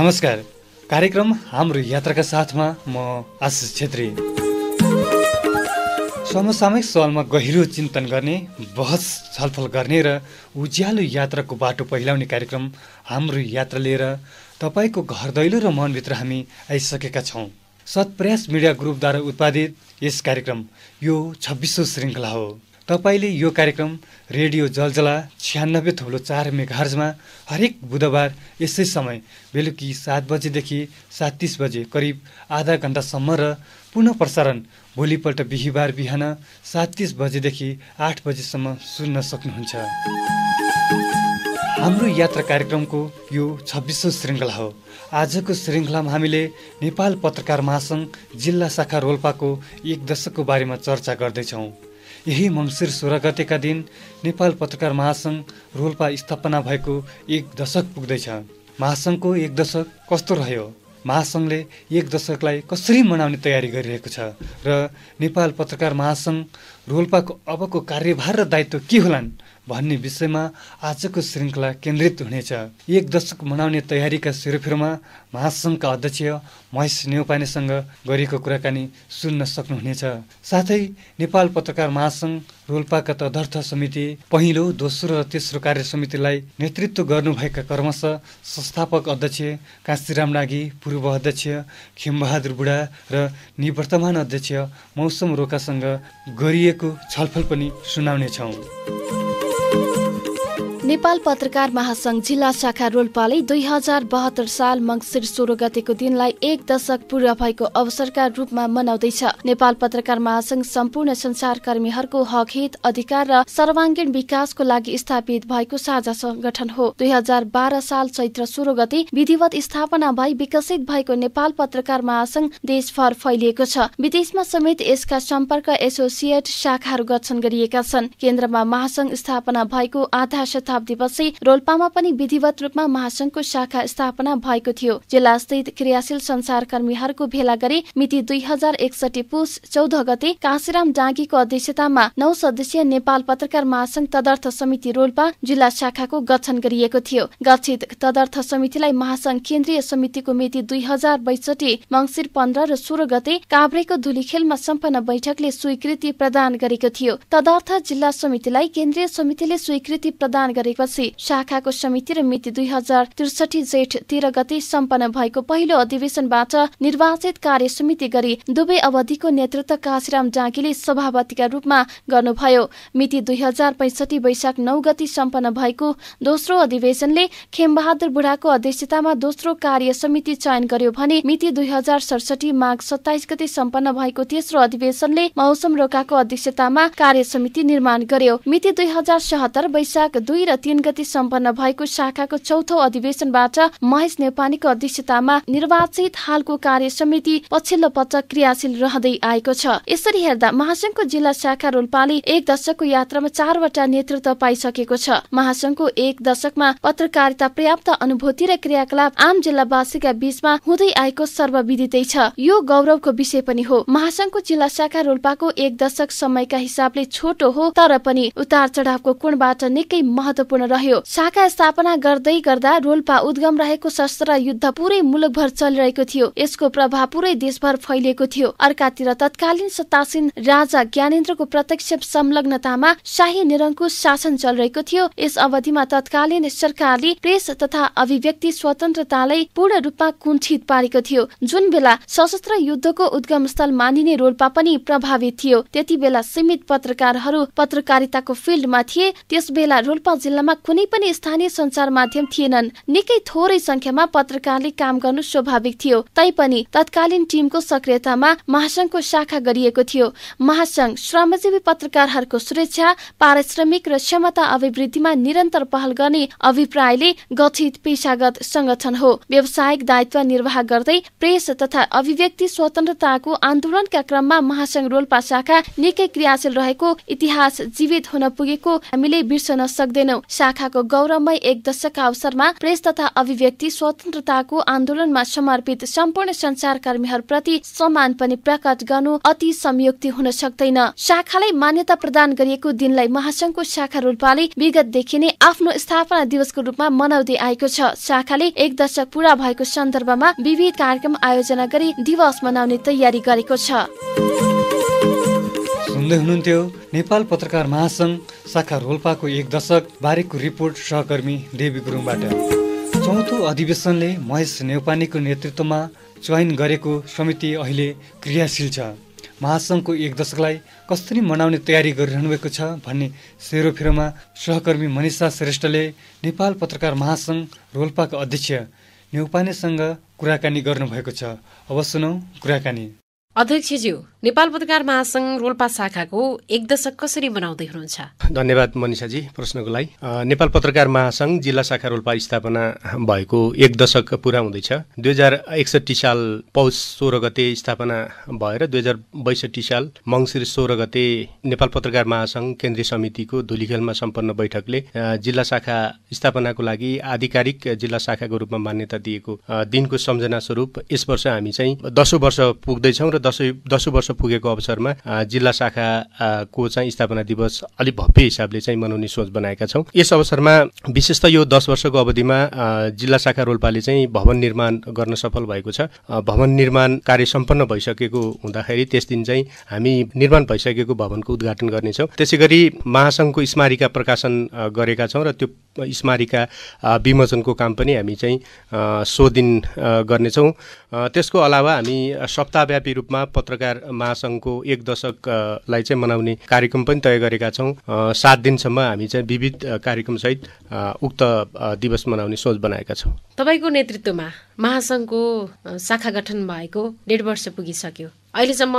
नमस्कार। कार्यक्रम हाम्रो यात्राका साथमा म आशिष छेत्री। समसामयिक सवालमा गहिरो चिन्तन गर्ने, बहस छलफल गर्ने र उज्यालो यात्राको बाटो पहिलाउने कार्यक्रम हाम्रो यात्रा लिएर तपाईँको घर दैलो र मनभित्र हामी आइसकेका छौँ। सत्प्रयास मिडिया ग्रुपद्वारा उत्पादित यस कार्यक्रम यो 26औं श्रृङ्खला हो। तपाईँले यो कार्यक्रम रेडियो जलजला 96.4 मेगाहर्जमा हरेक बुधबार यसै समय बेलुकी 7 बजेदेखि 7:30 बजे करिब आधा घन्टासम्म र पुनः प्रसारण भोलिपल्ट बिहिबार बिहान 7:30 बजेदेखि 8 बजेसम्म सुन्न सक्नुहुन्छ। हाम्रो यात्रा कार्यक्रमको यो 26औं श्रृङ्खला हो। आजको श्रृङ्खलामा हामीले नेपाल पत्रकार महासङ्घ जिल्ला शाखा रोल्पाको 1 दशकको बारेमा चर्चा गर्दैछौँ। यही मङ्सिर 16 गतेका दिन नेपाल पत्रकार महासङ्घ रोल्पा स्थापना भएको 1 दशक पुग्दैछ। महासङ्घको 1 दशक कस्तो रह्यो, महासङ्घले 1 दशकलाई कसरी मनाउने तयारी गरिरहेको छ र नेपाल पत्रकार महासङ्घ रोल्पाको अबको कार्यभार र दायित्व के होलान् भन्ने विषयमा आजको श्रृङ्खला केन्द्रित हुनेछ। 1 दशक मनाउने तयारीका सेरोफेरोमा महासङ्घका अध्यक्ष महेश नेउपानेसँग गरेको कुराकानी सुन्न सक्नुहुनेछ। साथै नेपाल पत्रकार महासङ्घ रोल्पाका तदर्थ समिति पहिलो, दोस्रो र तेस्रो कार्य समितिलाई नेतृत्व गर्नुभएका क्रमशः संस्थापक अध्यक्ष काशीराम नागी, पूर्व अध्यक्ष खेमबहादुर बुढा र निवर्तमान अध्यक्ष मौसम रोकासँग गरिएको छलफल पनि सुनाउनेछौँ। नेपाल पत्रकार महासङ्घ जिल्ला शाखा रोल्पाले 2072 साल मङ्सिर 16 गतेको दिनलाई 1 दशक पूरा भएको अवसरका रूपमा मनाउँदैछ। नेपाल पत्रकार महासङ्घ सम्पूर्ण संचारकर्मीहरूको हक, हित, अधिकार र सर्वाङ्गीण विकासको लागि स्थापित भएको साझा संगठन हो। 2012 साल चैत्र 16 गते विधिवत स्थापना भई विकसित भएको नेपाल पत्रकार महासङ्घ देशभर फैलिएको छ। विदेशमा समेत यसका सम्पर्क एसोसिएट शाखाहरू गठन गरिएका छन्। केन्द्रमा महासङ्घ स्थापना भएको आधा शताब्दीपछि रोल्पामा पनि विधिवत रूपमा महासङ्घको शाखा स्थापना भएको थियो। जिल्लास्थित क्रियाशील संचारकर्मीहरूको भेला गरी मिति 2061 पुस 14 गते काशीराम डाँगीको अध्यक्षतामा 9 सदस्यीय नेपाल पत्रकार महासङ्घ तदर्थ समिति रोल्पा जिल्ला शाखाको गठन गरिएको थियो। गठित तदर्थ समितिलाई महासङ्घ केन्द्रीय समितिको मिति 2062 मङ्सिर 15 र 16 गते काभ्रेको धुलीखेलमा सम्पन्न बैठकले स्वीकृति प्रदान गरेको थियो। तदर्थ जिल्ला समितिलाई केन्द्रीय समितिले स्वीकृति प्रदान गरेपछि शाखाको समिति र मिति 2063 जेठ 13 गते सम्पन्न भएको पहिलो अधिवेशनबाट निर्वाचित कार्य समिति गरी दुवै अवधिको नेतृत्व काशीराम डाँगीले सभापतिका रूपमा गर्नुभयो। मिति 2065 वैशाख 9 गते सम्पन्न भएको दोस्रो अधिवेशनले खेमबहादुर बुढाको अध्यक्षतामा दोस्रो कार्य समिति चयन गर्यो भने मिति 2067 माघ 27 गते सम्पन्न भएको तेस्रो अधिवेशनले मौसम रोकाको अध्यक्षतामा कार्य समिति निर्माण गर्यो। मिति 2077 वैशाख 2 र 3 गते सम्पन्न भएको शाखाको चौथो अधिवेशनबाट महेश नेउपानेको अध्यक्षतामा निर्वाचित हालको कार्य समिति पछिल्लो पटक क्रियाशील रहँदै आएको छ। यसरी हेर्दा महासङ्घको जिल्ला शाखा रोल्पाले 1 दशकको यात्रामा 4 वटा नेतृत्व पाइसकेको छ। महासङ्घको 1 दशकमा पत्रकारिता पर्याप्त अनुभूति र क्रियाकलाप आम जिल्लावासीका बीचमा हुँदै आएको सर्वविदितै छ। यो गौरवको विषय पनि हो। महासङ्घको जिल्ला शाखा रोल्पाको 1 दशक समयका हिसाबले छोटो हो, तर पनि उतार चढावको कोणबाट निकै महत्वपूर्ण रह्यो। शाखा स्थापना गर्दै गर्दा रोल्पा उद्गम रहेको सशस्त्र युद्ध पुरै मुलुकभर चलिरहेको थियो। यसको प्रभाव पुरै देशभर फैलिएको थियो। अर्कातिर तत्कालीन सत्तासीन राजा ज्ञानेन्द्रको प्रत्यक्ष संलग्नतामा शाही निरङ्कुश शासन चलिरहेको थियो। यस अवधिमा तत्कालीन सरकारले प्रेस तथा अभिव्यक्ति स्वतन्त्रतालाई पूर्ण रूपमा कुण्ठित पारेको थियो। जुन बेला सशस्त्र युद्धको उद्गम स्थल मानिने रोल्पा पनि प्रभावित थियो। त्यति बेला सीमित पत्रकारहरू पत्रकारिताको फिल्डमा थिए। त्यस बेला रोल्पा जिल्लामा कुनै पनि स्थानीय सञ्चार माध्यम थिएनन्। निकै थोरै संख्यामा पत्रकारले काम गर्नु स्वाभाविक थियो। तैपनि तत्कालीन टिमको सक्रियतामा महासङ्घको शाखा गरिएको थियो। महासङ्घ श्रमजीवी पत्रकारहरूको सुरक्षा, पारिश्रमिक र क्षमता अभिवृद्धिमा निरन्तर पहल गर्ने अभिप्रायले गठित पेशागत संगठन हो। व्यावसायिक दायित्व निर्वाह गर्दै प्रेस तथा अभिव्यक्ति स्वतन्त्रताको आन्दोलनका क्रममा महासङ्घ रोल्पा शाखा निकै क्रियाशील रहेको इतिहास जीवित हुन पुगेको हामीले बिर्सन सक्दैनौं। शाखाको गौरवमय एक दशकका अवसरमा प्रेस तथा अभिव्यक्ति स्वतन्त्रताको आन्दोलनमा समर्पित सम्पूर्ण सञ्चारकर्मीहरूप्रति सम्मान पनि प्रकट गर्नु अति संयुक्ति हुन सक्दैन। शाखालाई मान्यता प्रदान गरिएको दिनलाई महासंघको शाखा रोल्पाले विगतदेखि नै आफ्नो स्थापना दिवसको रूपमा मनाउँदै आएको छ। शाखाले एक दशक पूरा भएको सन्दर्भमा विविध कार्यक्रम आयोजना गरी दिवस मनाउने तयारी गरेको छ। सुन्दै हुनुहुन्थ्यो नेपाल पत्रकार महासंघ शाखा रोल्पाको एक दशक बारेको रिपोर्ट सहकर्मी देवी गुरुङबाट। चौथो अधिवेशनले महेश नेउपानेको नेतृत्वमा चयन गरेको समिति अहिले क्रियाशील छ। महासंघको एक दशकलाई कसरी मनाउने तयारी गरिरहनु भएको छ भन्ने सेरोफेरोमा सहकर्मी मनिषा श्रेष्ठले नेपाल पत्रकार महासंघ रोल्पाका अध्यक्ष नेउपानेसँग कुराकानी गर्नुभएको छ। अब सुनौ कुराकानी। अध्यक्षज्यू, नेपाल पत्रकार महासंघ रोल्पा शाखाको एक दशक कसरी मनाउँदै हुनुहुन्छ? धन्यवाद मनिषाजी प्रश्नको लागि। नेपाल पत्रकार महासंघ जिल्ला शाखा रोल्पा स्थापना भएको एक दशक पुरा हुँदैछ। 2061 साल पौष 16 गते स्थापना भएर 2062 साल मङ्सिर 16 गते नेपाल पत्रकार महासंघ केन्द्रीय समितिको धुलीखेलमा सम्पन्न बैठकले जिल्ला शाखा स्थापनाको लागि आधिकारिक जिल्ला शाखाको रूपमा मान्यता दिएको दिनको सम्झना स्वरूप यस वर्ष हामी चाहिँ 10औं वर्ष पुग्दैछौँ र 10औं वर्ष पुगेको अवसरमा जिल्ला शाखाको चाहिँ स्थापना दिवस अलिक भव्य हिसाबले चाहिँ मनाउने सोच बनाएका छौँ। यस अवसरमा विशेष त यो 10 वर्षको अवधिमा जिल्ला शाखा रोल्पाले चाहिँ भवन निर्माण गर्न सफल भएको छ। भवन निर्माण कार्य सम्पन्न भइसकेको हुँदाखेरि त्यस दिन चाहिँ हामी निर्माण भइसकेको भवनको उद्घाटन गर्नेछौँ। त्यसै गरी महासंघको स्मारिका प्रकाशन गरेका छौँ र त्यो स्मारिका विमोचनको काम पनि हामी चाहिँ सो दिन गर्नेछौँ। त्यसको अलावा हामी सप्ताहव्यापी रूपमा पत्रकार महासंघको एक दशकलाई चाहिँ मनाउने कार्यक्रम पनि तय गरेका छौँ। 7 दिनसम्म हामी चाहिँ विविध कार्यक्रमसहित उक्त दिवस मनाउने सोच बनाएका छौँ। तपाईँको नेतृत्वमा महासंघको शाखा गठन भएको 1.5 वर्ष पुगिसक्यो। अहिलेसम्म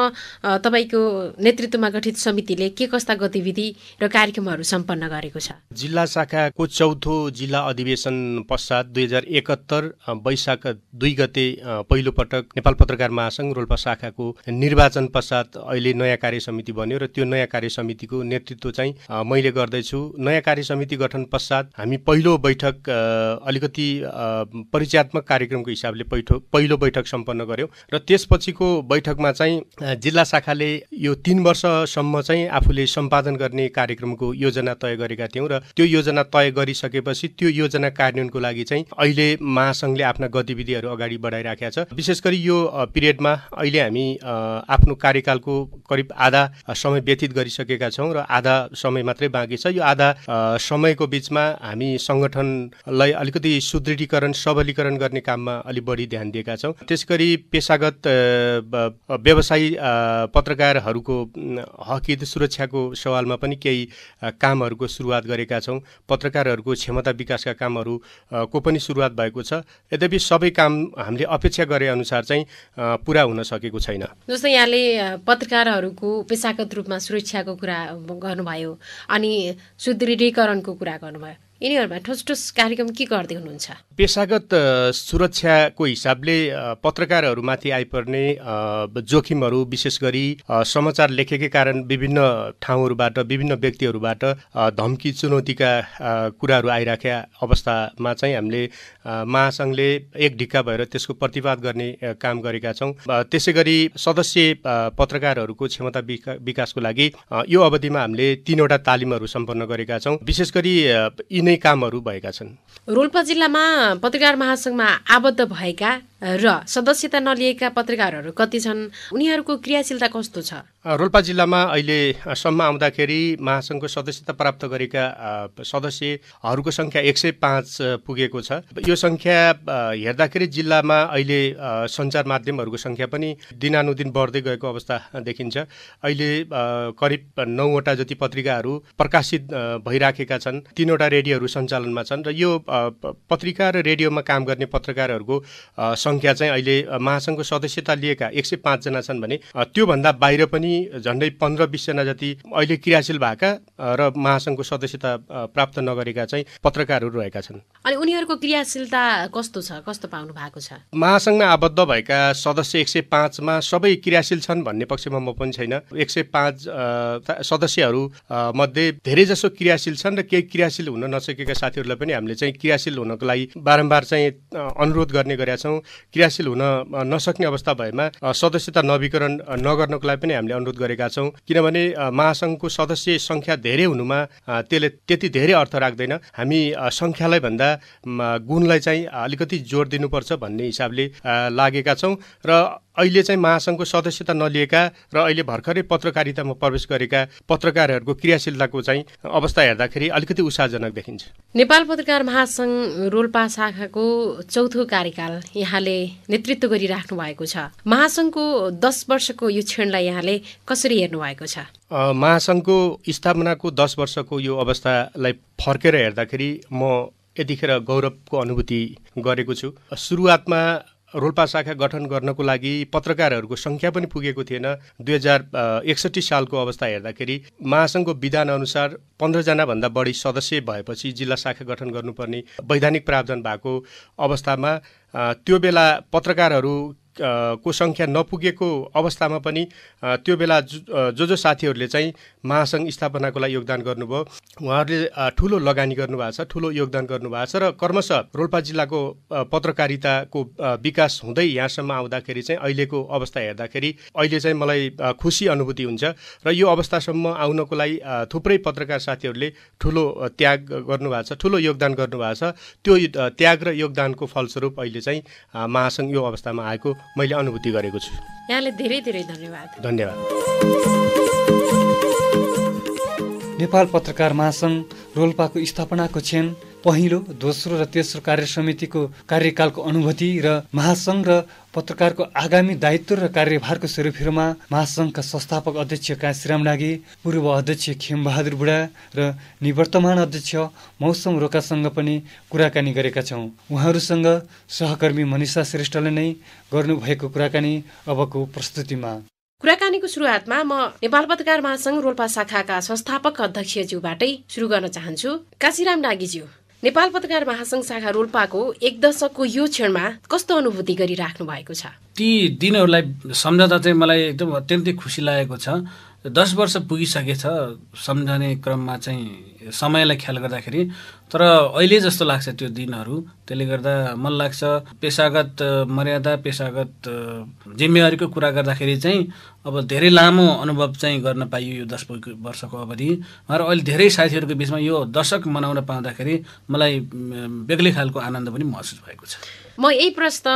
तपाईँको नेतृत्वमा गठित समितिले के कस्ता गतिविधि र कार्यक्रमहरू सम्पन्न गरेको छ? जिल्ला शाखाको चौथो जिल्ला अधिवेशन पश्चात 2071 वैशाख 2 गते पहिलो पटक नेपाल पत्रकार महासंघ रोल्पा शाखाको निर्वाचन पश्चात अहिले नयाँ कार्य समिति बन्यो र त्यो नयाँ कार्य समितिको नेतृत्व चाहिँ मैले गर्दैछु। नयाँ कार्य समिति गठन पश्चात हामी पहिलो बैठक अलिकति परिचयात्मक कार्यक्रमको हिसाबले पहिलो बैठक सम्पन्न गर्यौं र त्यसपछिको बैठकमा चाहिँ जिल्ला शाखाले यो 3 वर्षसम्म चाहिँ आफूले सम्पादन गर्ने कार्यक्रमको योजना तय गरेका थियौं र त्यो योजना तय गरिसकेपछि त्यो योजना कार्यान्वयनको लागि चाहिँ अहिले महासंघले आफ्ना गतिविधिहरू अगाडि बढाइराखेका छ। विशेष गरी यो पिरियडमा अहिले हामी आफ्नो कार्यकालको करिब आधा समय व्यतीत गरिसकेका छौं र आधा समय मात्रै बाँकी छ। यो आधा समयको बीचमा हामी संगठनलाई अलिकति सुदृढीकरण सबलीकरण गर्ने काममा अलि बढी ध्यान दिएका छौं। त्यसैगरी पेशागत व्यवसायी पत्रकारहरूको हक सुरक्षाको सवालमा पनि केही कामहरूको सुरुवात गरेका छौं। पत्रकारहरूको क्षमता विकासका कामहरूको पनि सुरुवात भएको छ। यद्यपि सबै काम हामीले अपेक्षा गरे अनुसार चाहिँ पूरा हुन सकेको छैन। जस्तै यहाँले पत्रकारहरूको पेशागत रूपमा सुरक्षाको कुरा गर्नुभयो अनि सुदृढीकरणको कुरा गर्नुभयो। यिनीहरुमा ठोस ठोस कार्यक्रम के गर्दै हुनुहुन्छ? पेशागत सुरक्षाको हिसाबले पत्रकारहरूमाथि आइपर्ने जोखिमहरू विशेष गरी समाचार लेखेकै कारण विभिन्न ठाउँहरूबाट विभिन्न व्यक्तिहरूबाट धम्की चुनौतीका कुराहरू आइराखेका अवस्थामा चाहिँ हामीले महासंघले एक ढिक्का भएर त्यसको प्रतिवाद गर्ने काम गरेका छौं। त्यसैगरी सदस्य पत्रकारहरूको क्षमता विकासको लागि यो अवधिमा हामीले 3 वटा तालिमहरू सम्पन्न गरेका छौं। विशेष गरी नै कामहरू भएका छन्। रोल्पा जिल्लामा पत्रकार महासंघमा आबद्ध भएका र सदस्यता नलिएका पत्रकारहरू कति छन्? उनीहरूको क्रियाशीलता कस्तो छ? रोल्पा जिल्लामा अहिले सम्म आउँदाखेरि महासंघको सदस्यता प्राप्त गरेका सदस्यहरूको संख्या 105 पुगेको छ। यो संख्या हेर्दाखेरि जिल्लामा अहिले सञ्चार माध्यमहरूको संख्या पनि दिनानुदिन बढ्दै गएको अवस्था देखिन्छ। अहिले करिब 9 वटा जति पत्रिकाहरू प्रकाशित भइराखेका छन्। 3 वटा रेडियोहरू सञ्चालनमा छन् र यो पत्रिका र रेडियोमा काम गर्ने पत्रकारहरूको सङ्ख्या चाहिँ अहिले महासङ्घको सदस्यता लिएका 105 जना छन् भने त्योभन्दा बाहिर पनि झन्डै 15-20 जना जति अहिले क्रियाशील भएका र महासङ्घको सदस्यता प्राप्त नगरेका चाहिँ पत्रकारहरू रहेका छन्। अनि उनीहरूको क्रियाशीलता कस्तो छ, कस्तो पाउनु भएको छ? महासङ्घमा आबद्ध भएका सदस्य 105 मा सबै क्रियाशील छन् भन्ने पक्षमा म पनि छैन। 105 सदस्यहरू मध्ये धेरै जसो क्रियाशील छन् र केही क्रियाशील हुन नसकेका साथीहरूलाई पनि हामीले चाहिँ क्रियाशील हुनको लागि बारम्बार चाहिँ अनुरोध गर्ने गरेका छौँ। क्रियाशील हुन नसक्ने अवस्था भएमा सदस्यता नवीकरण नगर्नको लागि पनि हामीले अनुरोध गरेका छौँ। किनभने महासङ्घको सदस्य सङ्ख्या धेरै हुनुमा त्यसले त्यति धेरै अर्थ राख्दैन। हामी सङ्ख्यालाई भन्दा गुणलाई चाहिँ अलिकति जोड दिनुपर्छ भन्ने हिसाबले लागेका छौँ र अहिले चाहिँ महासङ्घको सदस्यता नलिएका र अहिले भर्खरै पत्रकारितामा प्रवेश गरेका पत्रकारहरूको क्रियाशीलताको चाहिँ अवस्था हेर्दाखेरि अलिकति उत्साहजनक देखिन्छ। नेपाल पत्रकार महासङ्घ रोल्पा शाखाको चौथो कार्यकाल यहाँले नेतृत्व गरिराख्नु भएको छ। महासङ्घको 10 वर्षको यो क्षणलाई यहाँले कसरी हेर्नु भएको छ? महासङ्घको स्थापनाको 10 वर्षको यो अवस्थालाई फर्केर हेर्दाखेरि म यतिखेर गौरवको अनुभूति गरेको छु। सुरुवातमा रोल्पा शाखा गठन गर्नको लागि पत्रकारहरूको सङ्ख्या पनि पुगेको थिएन। 2061 सालको अवस्था हेर्दाखेरि महासङ्घको विधान अनुसार 15 जनाभन्दा बढी सदस्य भएपछि जिल्ला शाखा गठन गर्नुपर्ने वैधानिक प्रावधान भएको अवस्थामा त्यो बेला पत्रकारहरू को सङ्ख्या नपुगेको अवस्थामा पनि त्यो बेला जो साथीहरूले चाहिँ महासङ्घ स्थापनाको लागि योगदान गर्नुभयो उहाँहरूले ठुलो लगानी गर्नुभएको छ, ठुलो योगदान गर्नुभएको छ र क्रमशः रोल्पा जिल्लाको पत्रकारिताको विकास हुँदै यहाँसम्म आउँदाखेरि चाहिँ अहिलेको अवस्था हेर्दाखेरि अहिले चाहिँ मलाई खुसी अनुभूति हुन्छ र यो अवस्थासम्म आउनको लागि थुप्रै पत्रकार साथीहरूले ठुलो त्याग गर्नुभएको छ, ठुलो योगदान गर्नुभएको छ। त्यो त्याग र योगदानको फलस्वरूप अहिले चाहिँ महासङ्घ यो अवस्थामा आएको मैले अनुभूति गरेको छु। यहाँले धेरै धेरै धन्यवाद। धन्यवाद। नेपाल पत्रकार महासङ्घ रोल्पाको स्थापनाको क्षण, पहिलो, दोस्रो र तेस्रो कार्य समितिको कार्यकालको अनुभूति र महासङ्घ र पत्रकारको आगामी दायित्व र कार्यभारको सेरोफेरोमा महासङ्घका संस्थापक अध्यक्ष काशीराम डागी, पूर्व अध्यक्ष खेमबहादुर बुढा र निवर्तमान अध्यक्ष मौसम रोकासँग पनि कुराकानी गरेका छौँ। उहाँहरूसँग सहकर्मी मनिषा श्रेष्ठले नै गर्नुभएको कुराकानी अबको प्रस्तुतिमा। कुराकानीको सुरुवातमा म नेपाल पत्रकार महासङ्घ रोल्पा शाखाका संस्थापक अध्यक्षज्यूबाटै सुरु गर्न चाहन्छु। काशीराम डागीज्यू, नेपाल पत्रकार महासङ्घ शाखा रोल्पाको 1 दशकको यो क्षणमा कस्तो अनुभूति गरिराख्नु भएको छ? ती दिनहरूलाई सम्झँदा चाहिँ मलाई एकदम अत्यन्तै खुसी लागेको छ। 10 वर्ष पुगिसकेछ सम्झने क्रममा चाहिँ समयलाई ख्याल गर्दाखेरि, तर अहिले जस्तो लाग्छ त्यो दिनहरू। त्यसले गर्दा मन लाग्छ पेशागत मर्यादा, पेशागत जिम्मेवारीको कुरा गर्दाखेरि चाहिँ अब धेरै लामो अनुभव चाहिँ गर्न पाइयो यो 10 वर्षको अवधि। र अहिले धेरै साथीहरूको बिचमा यो दशक मनाउन पाउँदाखेरि मलाई बेग्लै खालको आनन्द पनि महसुस भएको छ। म यही प्रश्न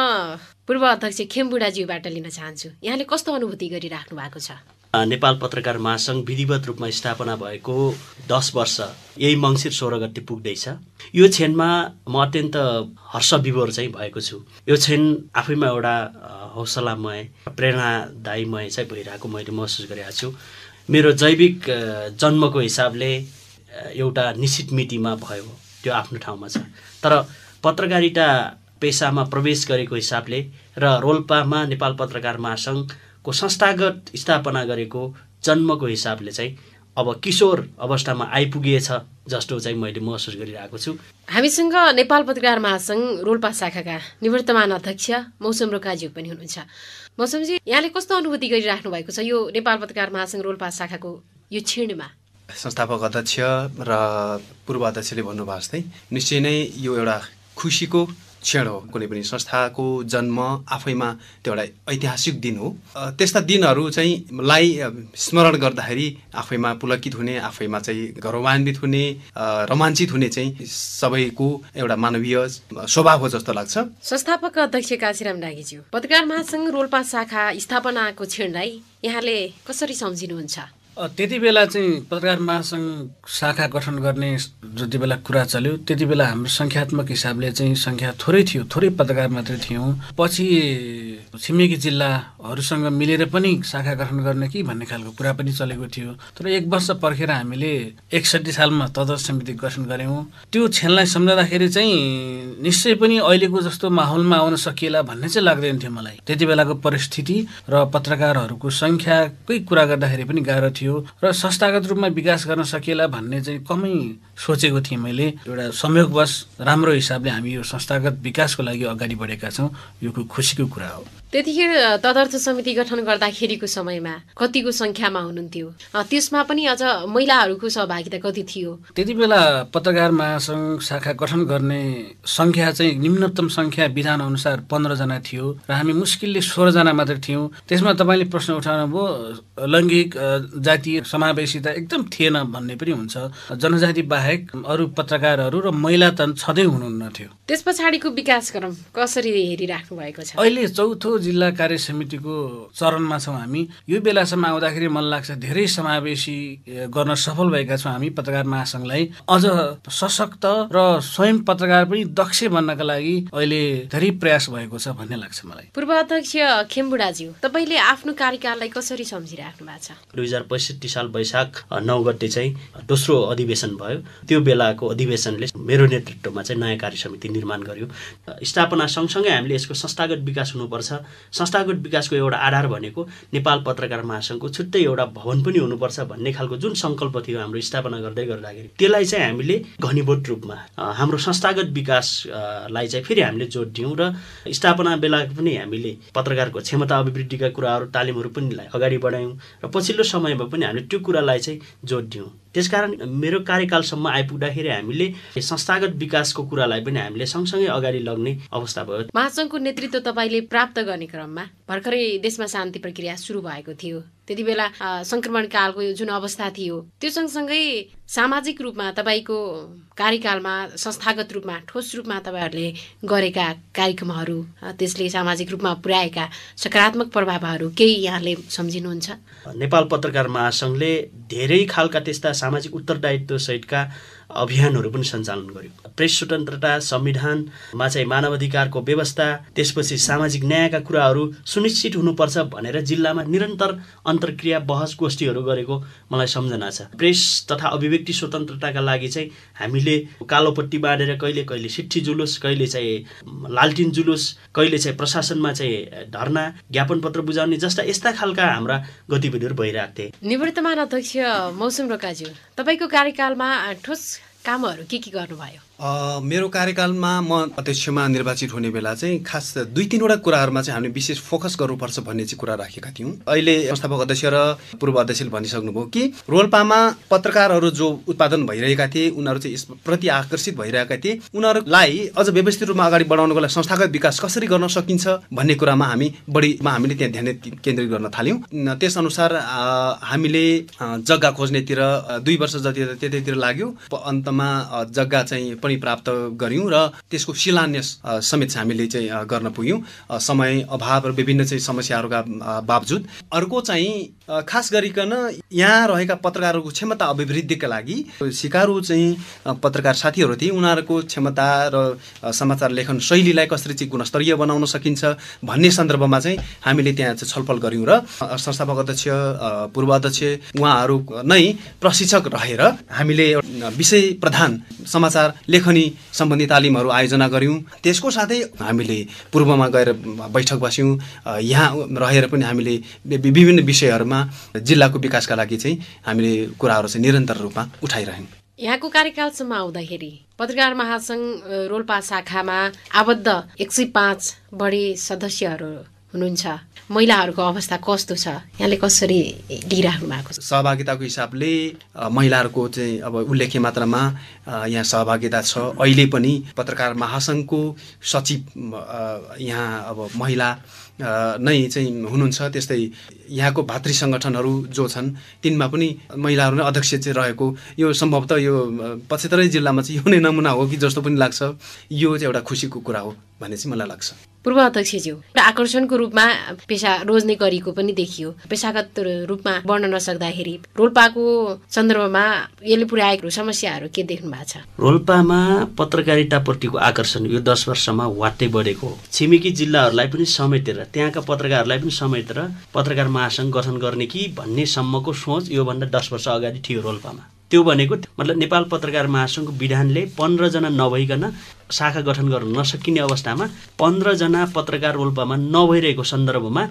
पूर्व अध्यक्ष खेमबुढाज्यूबाट लिन चाहन्छु। यहाँले कस्तो अनुभूति गरिराख्नु भएको छ? नेपाल पत्रकार महासङ्घ विधिवत रूपमा स्थापना भएको 10 वर्ष यही मङ्सिर 16 गते पुग्दैछ। यो क्षणमा म अत्यन्त हर्षविभोर चाहिँ भएको छु। यो क्षण आफैमा एउटा हौसलामय, प्रेरणादायीमय चाहिँ भइरहेको मैले महसुस गरेको छु। मेरो जैविक जन्मको हिसाबले एउटा निश्चित मितिमा भयो, त्यो आफ्नो ठाउँमा छ। तर पत्रकारिता पेसामा प्रवेश गरेको हिसाबले र रोल्पामा नेपाल पत्रकार महासङ्घको संस्थागत स्थापना गरेको जन्मको हिसाबले चाहिँ अब किशोर अवस्थामा आइपुगेछ जस्तो चाहिँ मैले महसुस गरिरहेको छु। हामीसँग नेपाल पत्रकार महासङ्घ रोल्पा शाखाका निवर्तमान अध्यक्ष मौसम रोकाज्यू पनि हुनुहुन्छ। मौसमजी, यहाँले कस्तो अनुभूति गरिराख्नु भएको छ यो नेपाल पत्रकार महासङ्घ रोल्पा शाखाको यो क्षणमा? संस्थापक अध्यक्ष र पूर्व अध्यक्षले भन्नुभएको जस्तै निश्चय नै यो एउटा खुसीको क्षण हो। कुनै पनि संस्थाको जन्म आफैमा त्यो एउटा ऐतिहासिक दिन हो। त्यस्ता दिनहरू चाहिँ लाई स्मरण गर्दाखेरि आफैमा पुलकित हुने, आफैमा चाहिँ गौरवान्वित हुने, रोमाञ्चित हुने चाहिँ सबैको एउटा मानवीय स्वभाव हो जस्तो लाग्छ। संस्थापक अध्यक्ष काशीराम डागीज्यू, पत्रकार महासङ्घ रोल्पा शाखा स्थापनाको क्षणलाई यहाँले कसरी सम्झिनुहुन्छ? त्यति बेला चाहिँ पत्रकार महासङ्घ शाखा गठन गर्ने जति बेला कुरा चल्यो त्यति बेला हाम्रो सङ्ख्यात्मक हिसाबले चाहिँ सङ्ख्या थोरै थियो, थोरै पत्रकार मात्रै थियौँ। पछि छिमेकी जिल्ला हरूसँग मिलेर पनि शाखा गठन गर्ने कि भन्ने खालको कुरा पनि चलेको थियो। तर 1 वर्ष पर्खेर हामीले 61 सालमा तदर्थ समिति गठन गऱ्यौँ। त्यो क्षणलाई सम्झँदाखेरि चाहिँ निश्चय पनि अहिलेको जस्तो माहौलमा आउन सकिएला भन्ने चाहिँ लाग्दैन थियो मलाई। त्यति बेलाको परिस्थिति र पत्रकारहरूको सङ्ख्याकै कुरा गर्दाखेरि पनि गाह्रो थियो र संस्थागत रूपमा विकास गर्न सकिएला भन्ने चाहिँ कमै सोचेको थिएँ मैले। एउटा संयोगवश राम्रो हिसाबले हामी यो संस्थागत विकासको लागि अगाडि बढेका छौँ, यो खुसीको कुरा हो। त्यतिखेर तदर्थ समिति गठन गर्दाखेरिको समयमा कतिको सङ्ख्यामा हुनुहुन्थ्यो? त्यसमा पनि अझ महिलाहरूको सहभागिता कति थियो? त्यति बेला पत्रकार महासङ्घ शाखा गठन गर्ने सङ्ख्या चाहिँ न्यूनतम सङ्ख्या विधान अनुसार 15 जना थियो र हामी मुस्किलले 16 जना मात्र थियौँ। त्यसमा तपाईँले प्रश्न उठाउनु भयो लैङ्गिक जातीय समावेशिता एकदम थिएन भन्ने पनि हुन्छ। जनजाति बाहेक अरू पत्रकारहरू र महिला त छँदै हुनुहुन्न थियो। त्यस पछाडिको विकासक्रम कसरी हेरिराख्नु भएको छ? अहिले 4थो जिल्ला कार्य समितिको चरणमा छौँ हामी। यो बेलासम्म आउँदाखेरि मलाई लाग्छ धेरै समावेशी गर्न सफल भएका छौँ हामी। पत्रकार महासङ्घलाई अझ सशक्त र स्वयं पत्रकार पनि दक्ष बन्नका लागि अहिले धेरै प्रयास भएको छ भन्ने लाग्छ मलाई। पूर्व अध्यक्ष खेमबुढाज्यू, तपाईँले आफ्नो कार्यकाललाई कसरी सम्झिराख्नु भएको छ? 2065 साल वैशाख 9 गते चाहिँ दोस्रो अधिवेशन भयो। त्यो बेलाको अधिवेशनले मेरो नेतृत्वमा चाहिँ नयाँ कार्य समिति निर्माण गर्यो। स्थापना सँगसँगै हामीले यसको संस्थागत विकास हुनुपर्छ। संस्थागत विकासको एउटा आधार भनेको नेपाल पत्रकार महासङ्घको छुट्टै एउटा भवन पनि हुनुपर्छ भन्ने खालको जुन सङ्कल्प थियो हाम्रो स्थापना गर्दै गर्दाखेरि त्यसलाई चाहिँ हामीले घनीभूत रूपमा हाम्रो संस्थागत विकासलाई चाहिँ फेरि हामीले जोड दियौँ र स्थापना बेला पनि हामीले पत्रकारको क्षमता अभिवृद्धिका कुराहरू तालिमहरू पनि अगाडि बढायौँ र पछिल्लो समयमा पनि हामीले त्यो कुरालाई चाहिँ जोड दियौँ। त्यसकारण मेरो कार्यकालसम्म आइपुग्दाखेरि हामीले संस्थागत विकासको कुरालाई पनि हामीले सँगसँगै अगाडि लग्ने अवस्था भयो। महासङ्घको नेतृत्व तपाईँले प्राप्त गर्ने क्रममा भर्खरै देशमा शान्ति प्रक्रिया सुरु भएको थियो। त्यति बेला सङ्क्रमण कालको जुन अवस्था थियो त्यो सँगसँगै सामाजिक रूपमा तपाईँको कार्यकालमा संस्थागत रूपमा ठोस रूपमा तपाईँहरूले गरेका कार्यक्रमहरू त्यसले सामाजिक रूपमा पुर्याएका सकारात्मक प्रभावहरू केही यहाँले सम्झिनुहुन्छ? नेपाल पत्रकार महासङ्घले धेरै खालका त्यस्ता सामाजिक उत्तरदायित्व सहितका अभियानहरू पनि सञ्चालन गर्यो। प्रेस स्वतन्त्रता, संविधानमा चाहिँ मानवाधिकारको व्यवस्था, त्यसपछि सामाजिक न्यायका कुराहरू सुनिश्चित हुनुपर्छ भनेर जिल्लामा निरन्तर अन्तर्क्रिया बहस गोष्ठीहरू गरेको मलाई सम्झना छ। प्रेस तथा अभिव्यक्ति स्वतन्त्रताका लागि चाहिँ हामीले कालोपट्टि बाँडेर कहिले कहिले सिट्ठी जुलुस, कहिले चाहिँ लालटिन जुलुस, कहिले चाहिँ प्रशासनमा चाहिँ धरना, ज्ञापन पत्र बुझाउने जस्ता यस्ता खालका हाम्रा गतिविधिहरू भइरहेको थिए। निवृत्तमान अध्यक्ष मौसम रोकाज्यू, तपाईँको कार्यकालमा ठोस कामहरू के गर्नुभयो? मेरो कार्यकालमा म अध्यक्षमा निर्वाचित हुने बेला चाहिँ खास 2-3वटा कुराहरूमा चाहिँ हामीले विशेष फोकस गर्नुपर्छ भन्ने चाहिँ कुरा राखेका थियौँ। अहिले संस्थापक अध्यक्ष र पूर्व अध्यक्षले भनिसक्नुभयो कि रोल्पामा पत्रकारहरू जो उत्पादन भइरहेका थिए उनीहरू चाहिँ यसप्रति आकर्षित भइरहेका थिए। उनीहरूलाई अझ व्यवस्थित रूपमा अगाडि बढाउनको लागि संस्थागत विकास कसरी गर्न सकिन्छ भन्ने कुरामा हामीले त्यहाँ ध्यान केन्द्रित गर्न थाल्यौँ। त्यसअनुसार हामीले जग्गा खोज्नेतिर 2 वर्ष जति त्यतैतिर लाग्यो। अन्तमा जग्गा चाहिँ प्राप्त गर्यौं र त्यसको शिलान्यास समेत हामीले चाहिँ गर्न पुग्यौं समय अभाव र विभिन्न चाहिँ समस्याहरूका बावजुद। अर्को चाहिँ खास गरिकन यहाँ रहेका पत्रकारहरूको क्षमता अभिवृद्धिका लागि सिकारु चाहिँ पत्रकार साथीहरू थिए, उनीहरूको क्षमता र समाचार लेखन शैलीलाई कसरी चाहिँ गुणस्तरीय बनाउन सकिन्छ भन्ने सन्दर्भमा चाहिँ हामीले त्यहाँ चाहिँ छलफल गर्यौं र संस्थापक अध्यक्ष पूर्व अध्यक्ष उहाँहरू नै प्रशिक्षक रहेर हामीले विषय प्रधान समाचार लेखनी सम्बन्धी तालिमहरू आयोजना गर्यौं। त्यसको साथै हामीले पूर्वमा गएर बैठक बस्यौं। यहाँ रहेर पनि हामीले विभिन्न विषयहरूमा जिल्लाको विकासका लागि चाहिँ हामीले कुराहरू चाहिँ निरन्तर रूपमा उठाइरह्यौं। यहाँको कार्यकालसम्म आउँदाखेरि पत्रकार महासंघ रोल्पा शाखामा आबद्ध 105 बढी सदस्यहरू हुनुहुन्छ। महिलाहरूको अवस्था कस्तो छ, यहाँले कसरी लिइराख्नु भएको छ? सहभागिताको हिसाबले महिलाहरूको चाहिँ अब उल्लेख्य मात्रामा यहाँ सहभागिता छ। अहिले पनि पत्रकार महासंघको सचिव यहाँ अब महिला नै चाहिँ हुनुहुन्छ। त्यस्तै यहाँको भातृ संगठनहरू जो छन् तिनमा पनि महिलाहरू नै अध्यक्ष चाहिँ रहेको, यो सम्भवतः यो 75 जिल्लामा चाहिँ यो नै नमुना हो कि जस्तो पनि लाग्छ। यो चाहिँ एउटा खुसीको कुरा हो भन्ने चाहिँ मलाई लाग्छ। पूर्व अध्यक्षज्यू, आकर्षणको रूपमा पेशा रोज्ने गरेको पनि देखियो। पेशागत रूपमा बढ्न नसक्दाखेरि रोल्पाको सन्दर्भमा यसले पुर्याएको समस्याहरू के देख्नु भएको छ? रोल्पामा पत्रकारिताप्रतिको आकर्षण यो 10 वर्षमा वाट्टै बढेको हो। छिमेकी जिल्लाहरूलाई पनि समेटेर त्यहाँका पत्रकारहरूलाई पनि समेटेर पत्रकार महासङ्घ गठन गर्ने कि भन्ने सम्मको सोच योभन्दा 10 वर्ष अगाडि थियो रोल्पामा। त्यो भनेको मतलब नेपाल पत्रकार महासङ्घको विधानले 15 जना नभइकन शाखा गठन गर्न नसकिने अवस्थामा 15 जना पत्रकार रोल्पामा नभइरहेको सन्दर्भमा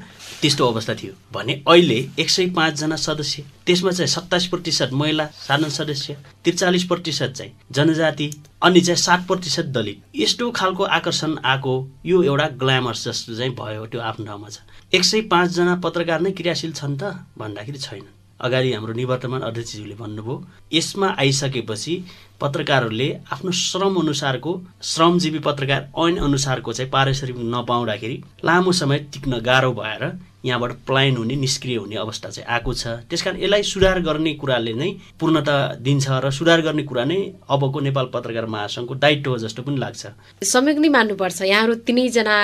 त्यस्तो अवस्था थियो भने अहिले 105 जना सदस्य, त्यसमा चाहिँ 27% महिला साधारण सदस्य, 43% चाहिँ जनजाति, अनि चाहिँ 7% दलित। यस्तो खालको आकर्षण आएको यो एउटा ग्ल्यामर्स जस्तो चाहिँ भयो। त्यो आफ्नो ठाउँमा छ। 105 जना पत्रकार नै क्रियाशील छन् त भन्दाखेरि छैन। अगाडि हाम्रो निवर्तमान अध्यक्षज्यूले भन्नुभयो यसमा आइसकेपछि पत्रकारहरूले आफ्नो श्रम अनुसारको श्रमजीवी पत्रकार ऐन अनुसारको चाहिँ पारिश्रमिक नपाउँदाखेरि लामो समय टिक्न गाह्रो भएर यहाँबाट पलायन हुने निष्क्रिय हुने अवस्था चाहिँ आएको छ। त्यसकारण यसलाई सुधार गर्ने कुराले नै पूर्णता दिन्छ र सुधार गर्ने कुरा नै अबको नेपाल पत्रकार महासङ्घको दायित्व हो जस्तो पनि लाग्छ। संयोग नै मान्नुपर्छ यहाँहरू तिनैजना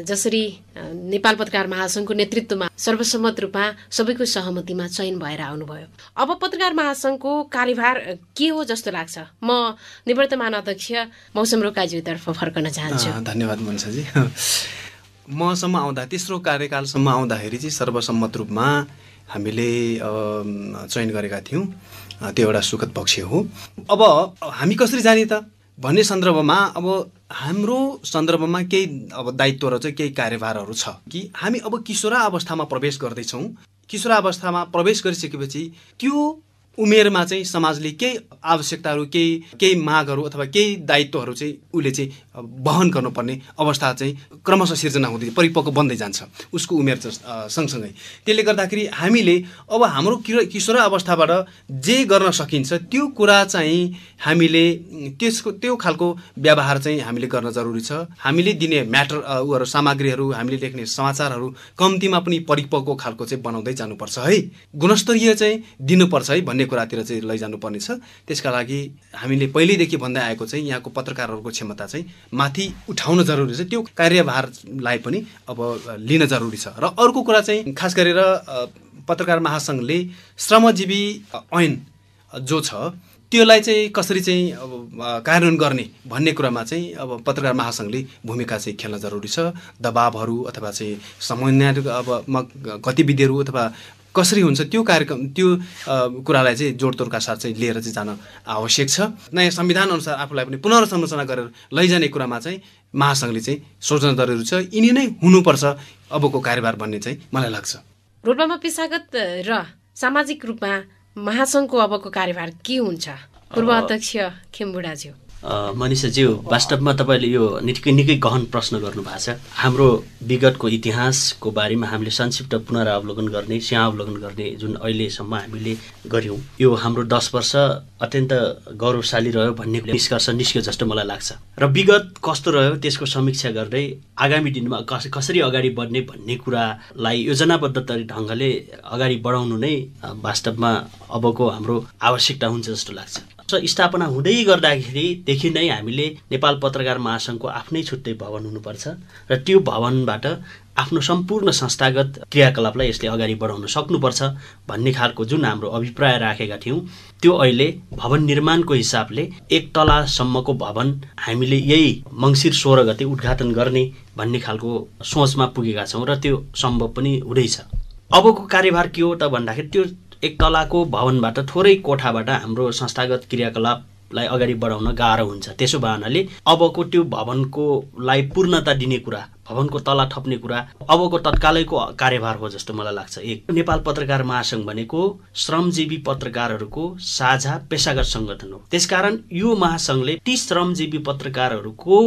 जसरी नेपाल पत्रकार महासङ्घको नेतृत्वमा सर्वसम्मत रूपमा सबैको सहमतिमा चयन भएर आउनुभयो। अब पत्रकार महासङ्घको कार्यभार के हो जस्तो लाग्छ? म निवर्तमान अध्यक्ष मौसम रोकाज्यूतर्फ फर्कन चाहन्छु। धन्यवाद मन्साजी। मसम्म आउँदा तेस्रो कार्यकालसम्म आउँदाखेरि चाहिँ सर्वसम्मत रूपमा हामीले चयन गरेका थियौँ। त्यो एउटा सुखद पक्ष हो। अब हामी कसरी जाने त भन्ने सन्दर्भमा अब हाम्रो सन्दर्भमा केही अब दायित्व र चाहिँ केही कार्यभारहरू छ कि हामी अब किशोरावस्थामा प्रवेश गर्दैछौँ। किशोरावस्थामा प्रवेश गरिसकेपछि त्यो उमेरमा चाहिँ समाजले केही आवश्यकताहरू केही मागहरू अथवा केही दायित्वहरू चाहिँ उसले चाहिँ वहन गर्नुपर्ने अवस्था चाहिँ क्रमशः सिर्जना हुँदै परिपक्व बन्दै जान्छ उसको उमेर सँगसँगै। त्यसले गर्दाखेरि हामीले अब हाम्रो किशोर अवस्थाबाट जे गर्न सकिन्छ त्यो कुरा चाहिँ हामीले त्यो खालको व्यवहार चाहिँ हामीले गर्न जरुरी छ। हामीले दिने उहरू सामग्रीहरू हामीले लेख्ने समाचारहरू कम्तीमा पनि परिपक्व खालको चाहिँ बनाउँदै जानुपर्छ है, गुणस्तरीय चाहिँ दिनुपर्छ है भन्ने कुरातिर चाहिँ लैजानुपर्ने छ। त्यसका लागि हामीले पहिल्यैदेखि भन्दै आएको चाहिँ यहाँको पत्रकारहरूको क्षमता चाहिँ माथि उठाउन जरुरी छ। त्यो कार्यभारलाई पनि अब लिन जरुरी छ। र अर्को कुरा चाहिँ खास गरेर पत्रकार महासङ्घले श्रमजीवी ऐन जो छ त्यसलाई चाहिँ कसरी चाहिँ अब कार्यान्वयन गर्ने भन्ने कुरामा चाहिँ अब पत्रकार महासङ्घले भूमिका चाहिँ खेल्न जरुरी छ। दबावहरू अथवा चाहिँ समन्वय अब गतिविधिहरू अथवा कसरी हुन्छ त्यो कार्यक्रम त्यो कुरालाई चाहिँ जोडतोडका साथ चाहिँ लिएर चाहिँ जान आवश्यक छ। नयाँ संविधान अनुसार आफूलाई पनि पुनर्संरचना गरेर लैजाने कुरामा चाहिँ महासङ्घले चाहिँ सोच्न जरुरी छ। यिनी नै हुनुपर्छ अबको कार्यभार भन्ने चाहिँ मलाई लाग्छ। रोल्पामा पेशागत र सामाजिक रूपमा महासङ्घको अबको कार्यभार के हुन्छ? पूर्व अध्यक्ष खेमबुढाज्यू। मनिषाज्यू, वास्तवमा तपाईँले यो निकै गहन प्रश्न गर्नुभएको छ। हाम्रो विगतको इतिहासको बारेमा हामीले संक्षिप्त पुनरावलोकन गर्ने स्यावलोकन गर्ने जुन अहिलेसम्म हामीले गऱ्यौँ यो हाम्रो 10 वर्ष अत्यन्त गौरवशाली रह्यो भन्ने निष्कर्ष निस्क्यो जस्तो मलाई लाग्छ। र विगत कस्तो रह्यो त्यसको समीक्षा गर्दै आगामी दिनमा कसरी अगाडि बढ्ने भन्ने कुरालाई योजनाबद्ध ढङ्गले अगाडि बढाउनु नै वास्तवमा अबको हाम्रो आवश्यकता हुन्छ जस्तो लाग्छ। स्थापना हुँदै गर्दाखेरिदेखि नै हामीले नेपाल पत्रकार महासङ्घको आफ्नै छुट्टै भवन हुनुपर्छ र त्यो भवनबाट आफ्नो सम्पूर्ण संस्थागत क्रियाकलापलाई यसले अगाडि बढाउन सक्नुपर्छ भन्ने खालको जुन हाम्रो अभिप्राय राखेका थियौँ त्यो अहिले भवन निर्माणको हिसाबले 1 तलासम्मको भवन हामीले यही मङ्सिर 16 गते उद्घाटन गर्ने भन्ने खालको सोचमा पुगेका छौँ र त्यो सम्भव पनि हुँदैछ। अबको कार्यभार के हो त भन्दाखेरि त्यो 1 तलाको भवनबाट थोरै कोठाबाट हाम्रो संस्थागत क्रियाकलापलाई अगाडि बढाउन गाह्रो हुन्छ। त्यसो भएनाले अबको त्यो भवनको लाई पूर्णता दिने कुरा, भवनको तला थप्ने कुरा अबको तत्कालैको कार्यभार हो जस्तो मलाई लाग्छ। एक नेपाल पत्रकार महासङ्घ भनेको श्रमजीवी पत्रकारहरूको साझा पेशागत सङ्गठन हो। त्यसकारण यो महासङ्घले ती श्रमजीवी पत्रकारहरूको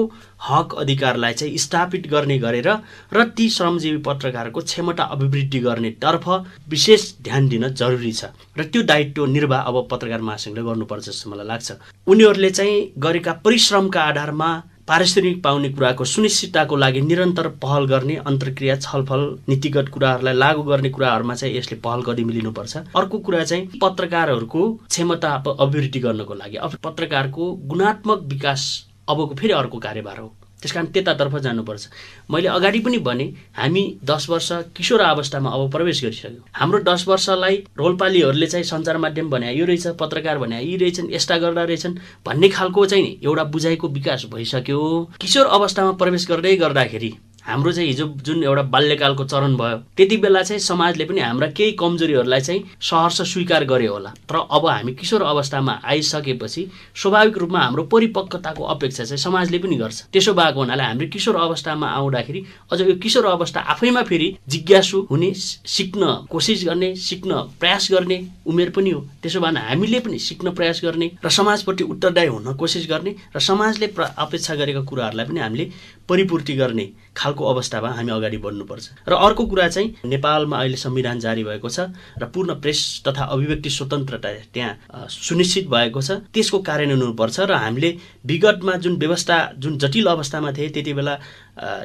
हक अधिकारलाई चाहिँ स्थापित गर्ने गरेर र ती श्रमजीवी पत्रकारको क्षमता अभिवृद्धि गर्ने तर्फ विशेष ध्यान दिन जरुरी छ र त्यो दायित्व निर्वाह अब पत्रकार महासङ्घले गर्नुपर्छ जस्तो मलाई लाग्छ। उनीहरूले चाहिँ गरेका परिश्रमका आधारमा पारिश्रमिक पाउने कुराको सुनिश्चितताको लागि निरन्तर पहल गर्ने, अन्तर्क्रिया छलफल नीतिगत कुराहरूलाई लागू गर्ने कुराहरूमा चाहिँ यसले पहल कदमी लिनुपर्छ। अर्को कुरा चाहिँ पत्रकारहरूको क्षमता अभिवृद्धि गर्नको लागि अब पत्रकारको गुणात्मक विकास अबको फेरि अर्को कार्यभार हो। त्यसकारण त्यतातर्फ जानुपर्छ। मैले अगाडि पनि भने हामी 10 वर्ष किशोर अवस्थामा अब प्रवेश गरिसक्यौँ। हाम्रो 10 वर्षलाई रोल्पालीहरूले चाहिँ सञ्चार माध्यम भने यो रहेछ, पत्रकार भने यी रहेछन्, यस्ता गर्दा रहेछन् भन्ने खालको चाहिँ एउटा बुझाइको विकास भइसक्यो। किशोर अवस्थामा प्रवेश गर्दै गर्दाखेरि हाम्रो चाहिँ हिजो जुन एउटा बाल्यकालको चरण भयो त्यति बेला चाहिँ समाजले पनि हाम्रा केही कमजोरीहरूलाई चाहिँ सहर्ष स्वीकार गर्यो होला। तर अब हामी किशोर अवस्थामा आइसकेपछि स्वाभाविक रूपमा हाम्रो परिपक्वताको अपेक्षा चाहिँ समाजले पनि गर्छ। त्यसो भएको हुनाले हामीले किशोर अवस्थामा आउँदाखेरि अझ यो किशोर अवस्था आफैमा फेरि जिज्ञासु हुने, सिक्न कोसिस गर्ने, सिक्न प्रयास गर्ने उमेर पनि हो। त्यसो भए हामीले पनि सिक्न प्रयास गर्ने र समाजप्रति उत्तरदायी हुन कोसिस गर्ने र समाजले अपेक्षा गरेका कुराहरूलाई पनि हामीले परिपूर्ति गर्ने खालको अवस्थामा हामी अगाडि बढ्नुपर्छ। र अर्को कुरा चाहिँ नेपालमा अहिले संविधान जारी भएको छ र पूर्ण प्रेस तथा अभिव्यक्ति स्वतन्त्रता त्यहाँ सुनिश्चित भएको छ, त्यसको कार्यान्वयन हुनुपर्छ। र हामीले विगतमा जुन व्यवस्था जुन जटिल अवस्थामा थिए त्यति बेला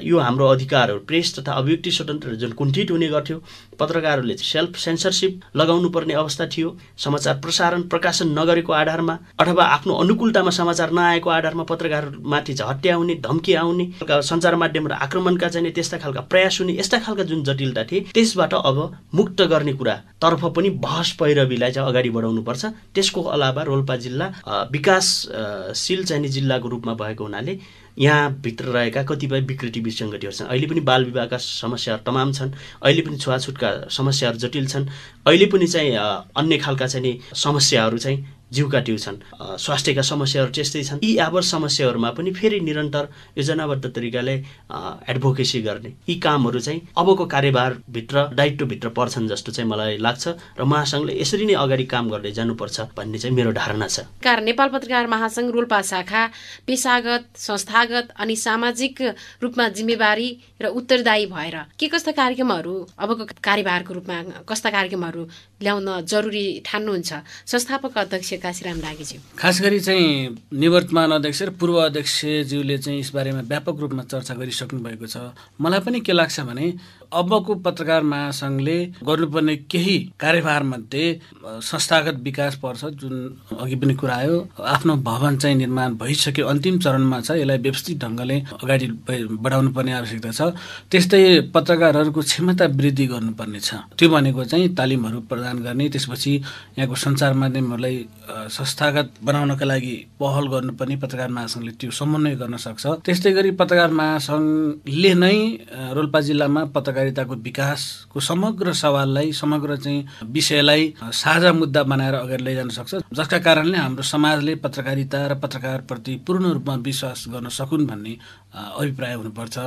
यो हाम्रो अधिकारहरू प्रेस तथा अभिव्यक्ति स्वतन्त्र जुन कुण्ठित हुने गर्थ्यो, पत्रकारहरूले सेल्फ सेन्सरसिप लगाउनु पर्ने अवस्था थियो, समाचार प्रसारण प्रकाशन नगरेको आधारमा अथवा आफ्नो अनुकूलतामा समाचार नआएको आधारमा पत्रकारमाथि हत्या हुने, धम्की आउने, सञ्चार माध्यम र आक्रमणका चाहिँ त्यस्ता खालका प्रयास हुने, यस्ता खालका जुन जटिलता थिए त्यसबाट अब मुक्त गर्ने कुरा तर्फ पनि बहस पैरवीलाई चाहिँ अगाडि बढाउनुपर्छ। त्यसको अलावा रोल्पा जिल्ला विकासशील चाहिँ जिल्लाको रूपमा भएको हुनाले यहाँ भित्र रहेका कतिपय विकृति विसङ्गतिहरू छन्। अहिले पनि बाल विवाहका समस्याहरू तमाम छन्, अहिले पनि छुवाछुटका समस्याहरू जटिल छन्, अहिले पनि चाहिँ अन्य खालका चाहिँ समस्याहरू चाहिँ जिउका टिउ छन्, स्वास्थ्यका समस्याहरू त्यस्तै छन्। यी आवर समस्याहरूमा पनि फेरि निरन्तर योजनाबद्ध तरिकाले एडभोकेसी गर्ने यी कामहरू चाहिँ अबको कार्यभारभित्र दायित्वभित्र पर्छन् जस्तो चाहिँ मलाई लाग्छ र महासङ्घले यसरी नै अगाडि काम गर्दै जानुपर्छ भन्ने चाहिँ मेरो धारणा छ। नेपाल पत्रकार महासङ्घ रोल्पा शाखा पेशागत, संस्थागत अनि सामाजिक रूपमा जिम्मेवारी र उत्तरदायी भएर के कस्ता कार्यक्रमहरू अबको कार्यभारको रूपमा कस्ता कार्यक्रमहरू ल्याउन जरुरी ठान्नुहुन्छ? संस्थापक अध्यक्ष काशीराम डाँगीज्यू। खास गरी चाहिँ निवर्तमान अध्यक्ष र पूर्व अध्यक्षज्यूले चाहिँ यसबारेमा व्यापक रूपमा चर्चा गरिसक्नु भएको छ। मलाई पनि के लाग्छ भने अबको पत्रकार महासङ्घले गर्नुपर्ने केही कार्यभारमध्ये संस्थागत विकास पर्छ, जुन अघि पनि कुरा आयो। आफ्नो भवन चाहिँ निर्माण भइसक्यो, अन्तिम चरणमा छ, यसलाई व्यवस्थित ढङ्गले अगाडि बढाउनु पर्ने आवश्यकता छ। त्यस्तै पत्रकारहरूको क्षमता वृद्धि गर्नुपर्ने छ, त्यो भनेको चाहिँ तालिमहरू प्रदान गर्ने, त्यसपछि यहाँको सञ्चार माध्यमहरूलाई संस्थागत बनाउनका लागि पहल गर्नुपर्ने पत्रकार महासङ्घले त्यो समन्वय गर्न सक्छ। त्यस्तै गरी पत्रकार महासङ्घले नै रोल्पा जिल्लामा पत्रकारिताको विकासको समग्र सवाललाई, समग्र चाहिँ विषयलाई साझा मुद्दा बनाएर अगाडि लैजान सक्छ, जसका कारणले हाम्रो समाजले पत्रकारिता र पत्रकारप्रति पूर्ण रूपमा विश्वास गर्न सकुन् भन्ने अभिप्राय हुनुपर्छ।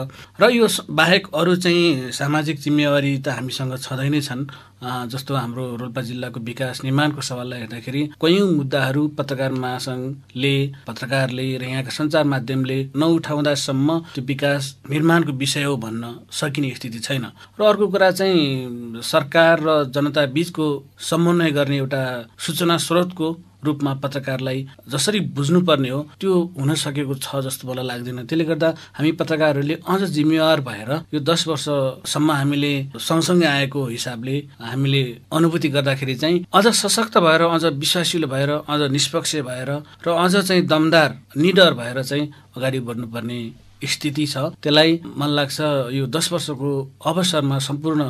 र यो बाहेक अरू चाहिँ सामाजिक जिम्मेवारी त हामीसँग छँदै नै छन्, जस्तो हाम्रो रोल्पा जिल्लाको विकास निर्माणको सवाललाई हेर्दाखेरि कयौं मुद्दाहरू पत्रकार महासङ्घले, पत्रकारले र यहाँका सञ्चार माध्यमले नउठाउँदासम्म त्यो विकास निर्माणको विषय हो भन्न सकिने स्थिति छैन। र अर्को कुरा चाहिँ सरकार र जनता बीचको समन्वय गर्ने एउटा सूचना स्रोतको रूपमा पत्रकारलाई जसरी बुझ्नुपर्ने हो त्यो हुन सकेको छ जस्तो मलाई लाग्दैन। त्यसले गर्दा हामी पत्रकारहरूले अझ जिम्मेवार भएर यो 10 वर्षसम्म हामीले सँगसँगै आएको हिसाबले हामीले अनुभूति गर्दाखेरि चाहिँ अझ सशक्त भएर, अझ विश्वासिलो भएर, अझ निष्पक्ष भएर र अझ चाहिँ दमदार, निडर भएर चाहिँ अगाडि बढ्नुपर्ने स्थिति छ। त्यसलाई मलाई लाग्छ यो 10 वर्षको अवसरमा सम्पूर्ण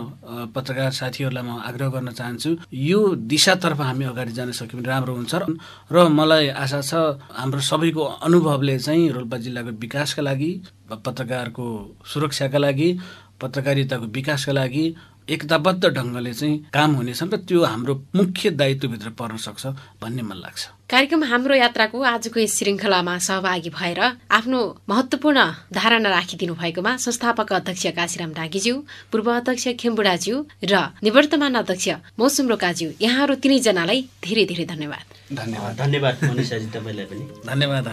पत्रकार साथीहरूलाई म आग्रह गर्न चाहन्छु, यो दिशातर्फ हामी अगाडि जान सक्यौँ भने राम्रो हुन्छ। र मलाई आशा छ हाम्रो सबैको अनुभवले चाहिँ रोल्पा जिल्लाको विकासका लागि, पत्रकारको सुरक्षाका लागि, पत्रकारिताको विकासका लागि एकताबद्ध ढङ्गले चाहिँ काम हुनेछन् र त्यो हाम्रो मुख्य दायित्वभित्र पर्न सक्छ भन्ने मलाई लाग्छ। कार्यक्रम हाम्रो यात्राको आजको यस श्रृङ्खलामा सहभागी भएर आफ्नो महत्त्वपूर्ण धारणा राखिदिनु भएकोमा संस्थापक अध्यक्ष काशीराम डाँगीज्यू, पूर्व अध्यक्ष खेमबुढाज्यू र निवर्तमान अध्यक्ष मौसम रोकाज्यू, यहाँहरू तिनैजनालाई धेरै धेरै धन्यवाद। धन्यवाद मनिषाजी, तपाईँलाई पनि धन्यवाद।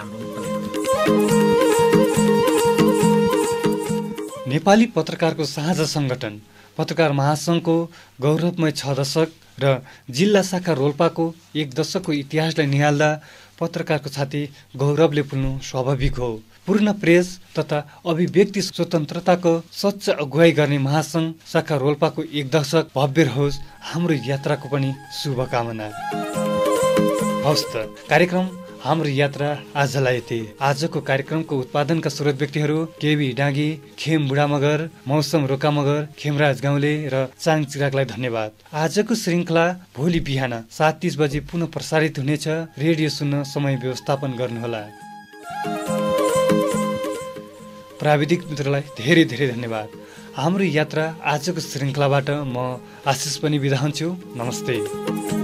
नेपाली पत्रकारको साझा सङ्गठन पत्रकार महासङ्घको गौरवमय 6 दशक र जिल्ला शाखा रोल्पाको 1 दशकको इतिहासलाई निहाल्दा पत्रकारको छाती गौरवले फुल्नु स्वाभाविक हो। पूर्ण प्रेस तथा अभिव्यक्ति स्वतन्त्रताको सच्च अगुवाई गर्ने महासङ्घ शाखा रोल्पाको 1 दशक भव्य रहोस्, हाम्रो यात्राको पनि शुभकामना। हवस् त, कार्यक्रम हाम्रो यात्रा आजलाई यति। आजको कार्यक्रमको उत्पादनका स्रोत व्यक्तिहरू केबी डाँगी, खेम बुढामगर, मौसम रोकामगर, खेमराज गाउँले र चाङ चिरागलाई धन्यवाद। आजको श्रृङ्खला भोलि बिहान 7:30 बजे पुनः प्रसारित हुनेछ। रेडियो सुन्न समय व्यवस्थापन गर्नुहोला। प्राविधिक मित्रलाई धेरै धेरै धन्यवाद। हाम्रो यात्रा आजको श्रृङ्खलाबाट म आशिष पनि बिदा हुन्छु। नमस्ते।